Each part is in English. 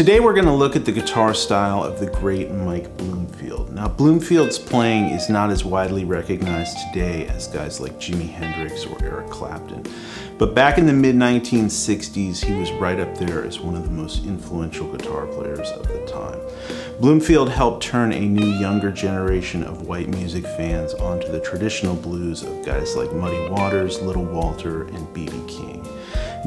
Today we're going to look at the guitar style of the great Mike Bloomfield. Now, Bloomfield's playing is not as widely recognized today as guys like Jimi Hendrix or Eric Clapton. But back in the mid-1960s, he was right up there as one of the most influential guitar players of the time. Bloomfield helped turn a new, younger generation of white music fans onto the traditional blues of guys like Muddy Waters, Little Walter, and B.B. King.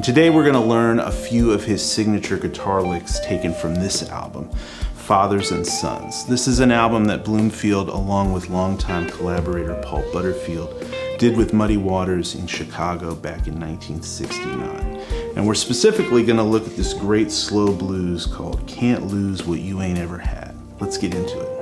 Today we're going to learn a few of his signature guitar licks taken from this album, Fathers and Sons. This is an album that Bloomfield, along with longtime collaborator Paul Butterfield, did with Muddy Waters in Chicago back in 1969. And we're specifically going to look at this great slow blues called Can't Lose What You Ain't Ever Had. Let's get into it.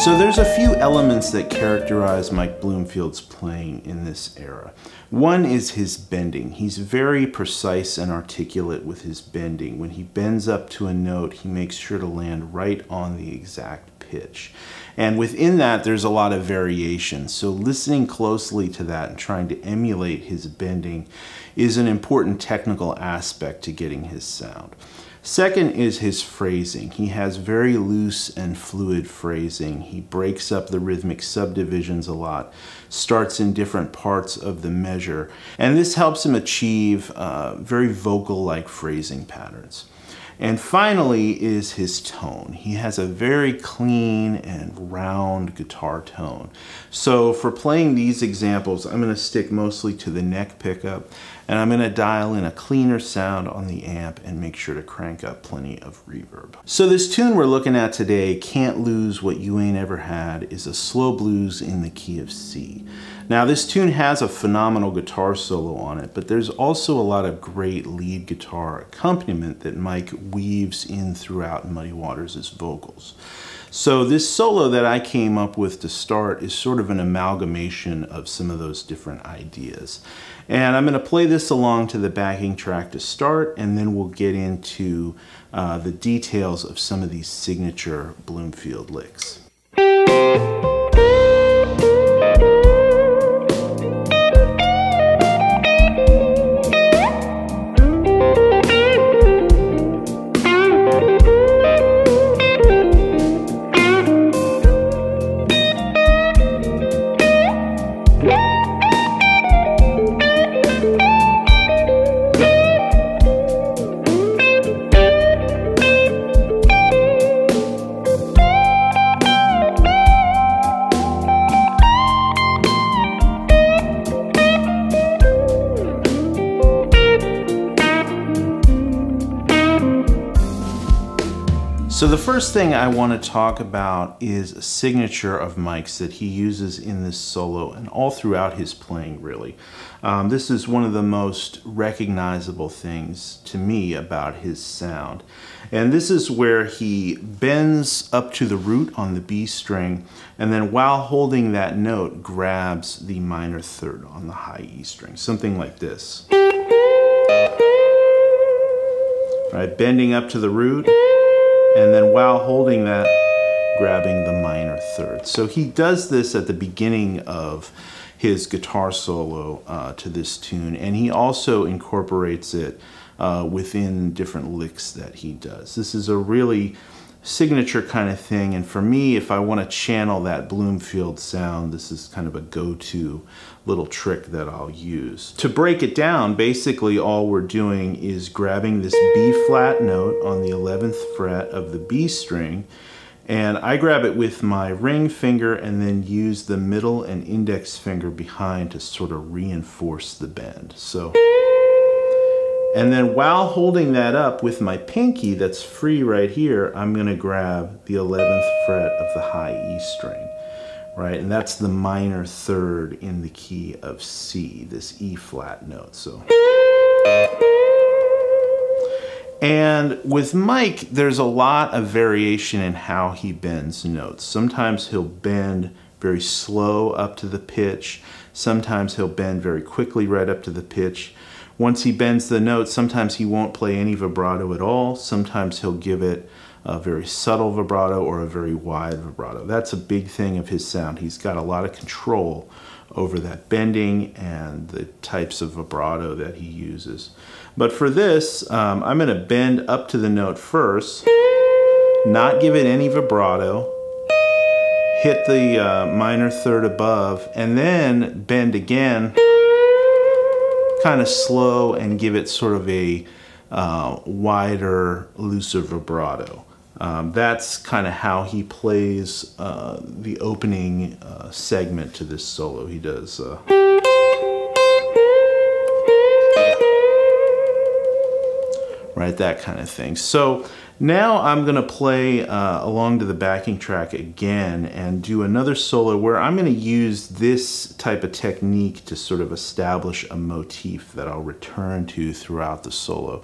So there's a few elements that characterize Mike Bloomfield's playing in this era. One is his bending. He's very precise and articulate with his bending. When he bends up to a note, he makes sure to land right on the exact pitch. And within that, there's a lot of variation. So listening closely to that and trying to emulate his bending is an important technical aspect to getting his sound. Second is his phrasing. He has very loose and fluid phrasing. He breaks up the rhythmic subdivisions a lot, starts in different parts of the measure, and this helps him achieve very vocal-like phrasing patterns. And finally is his tone. He has a very clean and round guitar tone. So for playing these examples, I'm going to stick mostly to the neck pickup, and I'm going to dial in a cleaner sound on the amp and make sure to crank up plenty of reverb. So this tune we're looking at today, Can't Lose What You Ain't Ever Had, is a slow blues in the key of C. Now this tune has a phenomenal guitar solo on it, but there's also a lot of great lead guitar accompaniment that Mike weaves in throughout Muddy Waters' vocals. So this solo that I came up with to start is sort of an amalgamation of some of those different ideas. And I'm going to play this along to the backing track to start, and then we'll get into the details of some of these signature Bloomfield licks. So the first thing I want to talk about is a signature of Mike's that he uses in this solo and all throughout his playing, really. This is one of the most recognizable things to me about his sound. And this is where he bends up to the root on the B string, and then while holding that note, grabs the minor third on the high E string, something like this. Right, bending up to the root, and then while holding that, grabbing the minor third. So he does this at the beginning of his guitar solo to this tune, and he also incorporates it within different licks that he does. This is a really signature kind of thing, and for me, if I want to channel that Bloomfield sound, this is kind of a go-to little trick that I'll use. To break it down, basically all we're doing is grabbing this B flat note on the 11th fret of the B string, and I grab it with my ring finger and then use the middle and index finger behind to sort of reinforce the bend. So, and then while holding that up with my pinky that's free right here, I'm going to grab the 11th fret of the high E string, right? And that's the minor third in the key of C, this E flat note. So, and with Mike, there's a lot of variation in how he bends notes. Sometimes he'll bend very slow up to the pitch. Sometimes he'll bend very quickly right up to the pitch. Once he bends the note, sometimes he won't play any vibrato at all. Sometimes he'll give it a very subtle vibrato or a very wide vibrato. That's a big thing of his sound. He's got a lot of control over that bending and the types of vibrato that he uses. But for this, I'm going to bend up to the note first, not give it any vibrato, hit the minor third above, and then bend again, kind of slow, and give it sort of a wider, looser vibrato. That's kind of how he plays the opening segment to this solo. He does right, that kind of thing. So now I'm going to play along to the backing track again and do another solo where I'm going to use this type of technique to sort of establish a motif that I'll return to throughout the solo.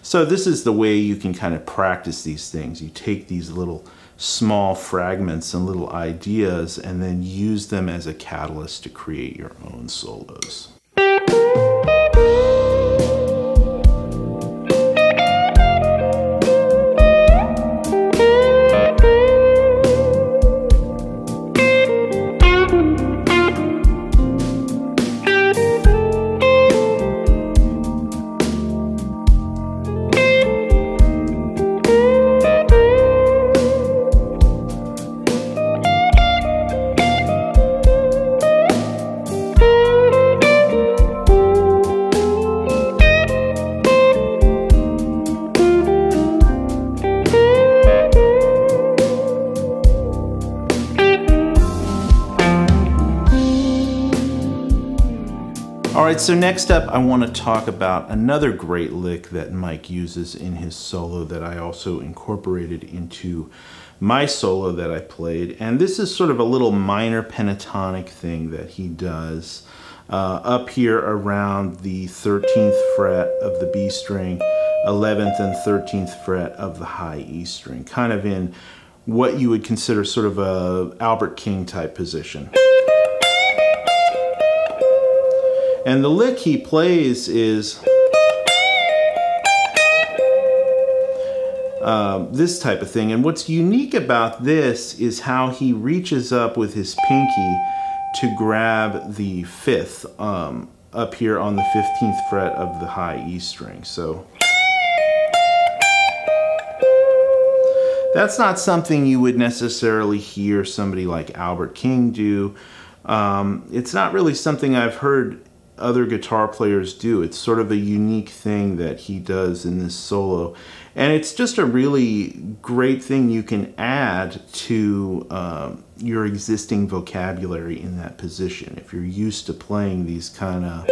So this is the way you can kind of practice these things. You take these little small fragments and little ideas and then use them as a catalyst to create your own solos. Alright, so next up I want to talk about another great lick that Mike uses in his solo that I also incorporated into my solo that I played. And this is sort of a little minor pentatonic thing that he does up here around the 13th fret of the B string, 11th and 13th fret of the high E string, kind of in what you would consider sort of a Albert King type position. And the lick he plays is this type of thing. And what's unique about this is how he reaches up with his pinky to grab the 5th up here on the 15th fret of the high E string. So that's not something you would necessarily hear somebody like Albert King do. It's not really something I've heard other guitar players do. It's sort of a unique thing that he does in this solo. And it's just a really great thing you can add to your existing vocabulary in that position. If you're used to playing these kind of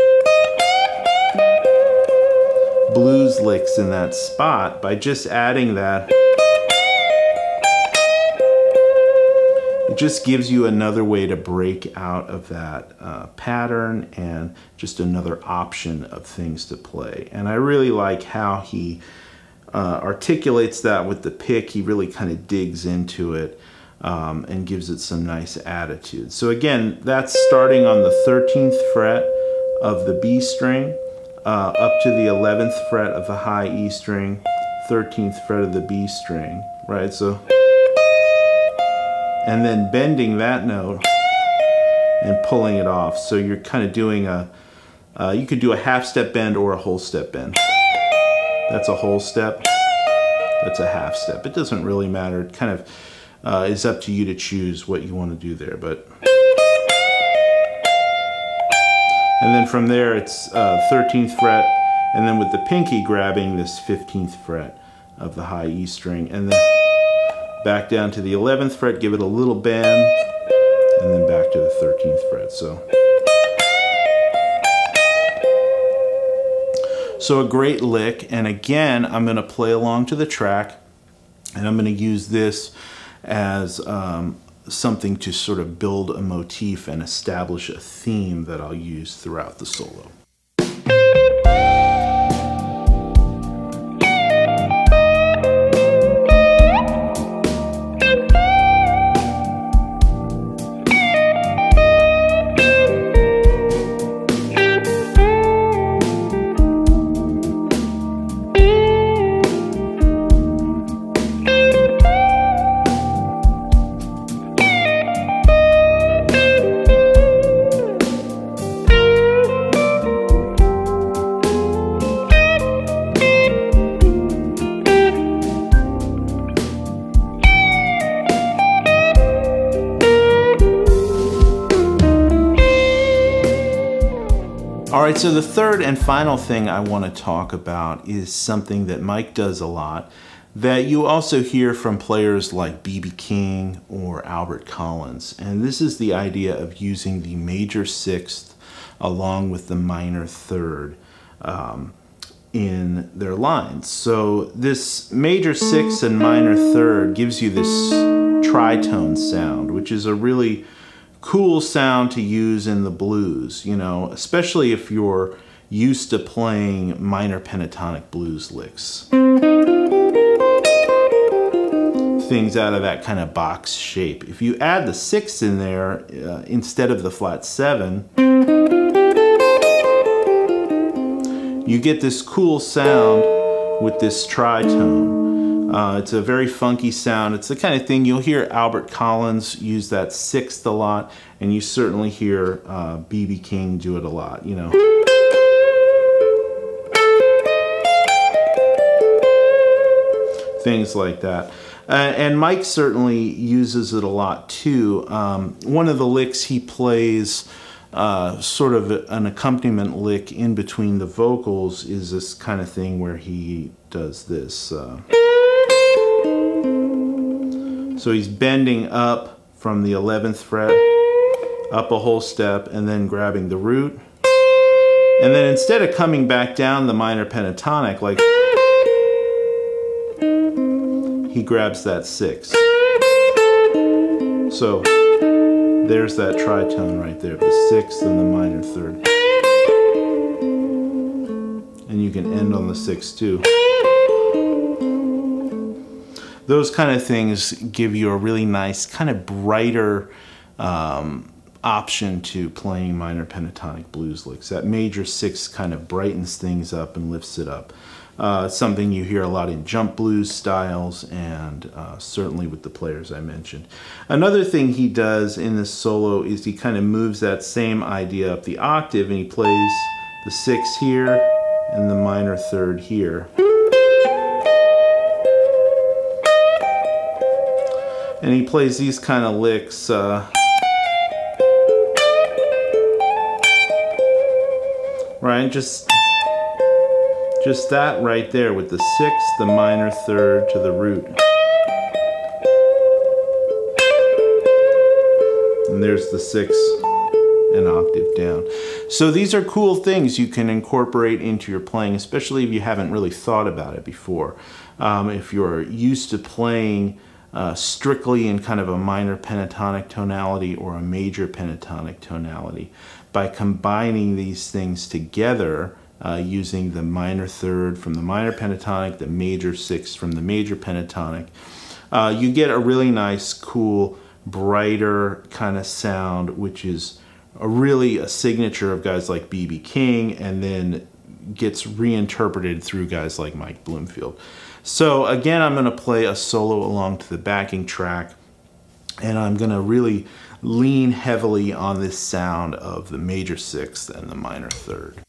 blues licks in that spot, by just adding that, it just gives you another way to break out of that pattern and just another option of things to play. And I really like how he articulates that with the pick. He really kind of digs into it and gives it some nice attitude. So again, that's starting on the 13th fret of the B string up to the 11th fret of the high E string, 13th fret of the B string, right? So, and then bending that note and pulling it off. So you're kind of doing you could do a half step bend or a whole step bend. That's a whole step, that's a half step. It doesn't really matter. It kind of is up to you to choose what you want to do there. But and then from there it's 13th fret, and then with the pinky grabbing this 15th fret of the high E string, and then back down to the 11th fret, give it a little bend, and then back to the 13th fret. So a great lick, and again, I'm going to play along to the track, and I'm going to use this as something to sort of build a motif and establish a theme that I'll use throughout the solo. All right, so the third and final thing I want to talk about is something that Mike does a lot that you also hear from players like B.B. King or Albert Collins. And this is the idea of using the major sixth along with the minor third in their lines. So this major sixth and minor third gives you this tritone sound, which is a really cool sound to use in the blues, you know, especially if you're used to playing minor pentatonic blues licks. Things out of that kind of box shape. If you add the sixth in there instead of the flat seven, you get this cool sound with this tritone. It's a very funky sound. It's the kind of thing you'll hear Albert Collins use that sixth a lot, and you certainly hear B.B. King do it a lot, you know. Things like that. And Mike certainly uses it a lot too. One of the licks he plays, sort of an accompaniment lick in between the vocals, is this kind of thing where he does this. So he's bending up from the 11th fret, up a whole step, and then grabbing the root. And then instead of coming back down the minor pentatonic, like, he grabs that sixth. So there's that tritone right there, the sixth and the minor third. And you can end on the sixth too. Those kind of things give you a really nice, kind of brighter option to playing minor pentatonic blues licks. That major sixth kind of brightens things up and lifts it up. Something you hear a lot in jump blues styles, and certainly with the players I mentioned. Another thing he does in this solo is he kind of moves that same idea up the octave, and he plays the sixth here and the minor third here. And he plays these kind of licks. Right, just that right there with the sixth, the minor third to the root. And there's the sixth, an octave down. So these are cool things you can incorporate into your playing, especially if you haven't really thought about it before. If you're used to playing strictly in kind of a minor pentatonic tonality or a major pentatonic tonality, by combining these things together, using the minor third from the minor pentatonic, the major sixth from the major pentatonic, you get a really nice, cool, brighter kind of sound, which is really a signature of guys like B.B. King, and then gets reinterpreted through guys like Mike Bloomfield. So again, I'm going to play a solo along to the backing track, and I'm going to really lean heavily on this sound of the major sixth and the minor third.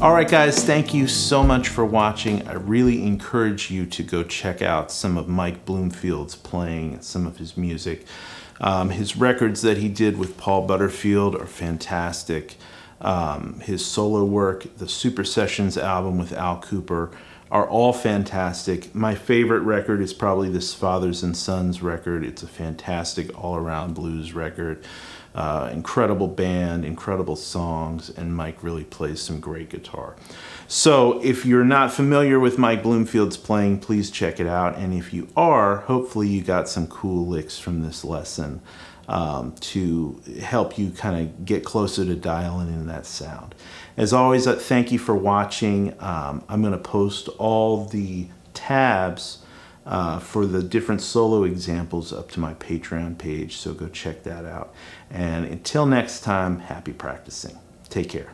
Alright guys, thank you so much for watching. I really encourage you to go check out some of Mike Bloomfield's playing, some of his music. His records that he did with Paul Butterfield are fantastic. His solo work, the Super Sessions album with Al Kooper, are all fantastic. My favorite record is probably this Fathers and Sons record. It's a fantastic all-around blues record. Incredible band, incredible songs, and Mike really plays some great guitar. So if you're not familiar with Mike Bloomfield's playing, please check it out. And if you are, hopefully you got some cool licks from this lesson. to help you kind of get closer to dialing in that sound. As always, thank you for watching. I'm going to post all the tabs for the different solo examples up to my Patreon page, so go check that out. And until next time, happy practicing. Take care.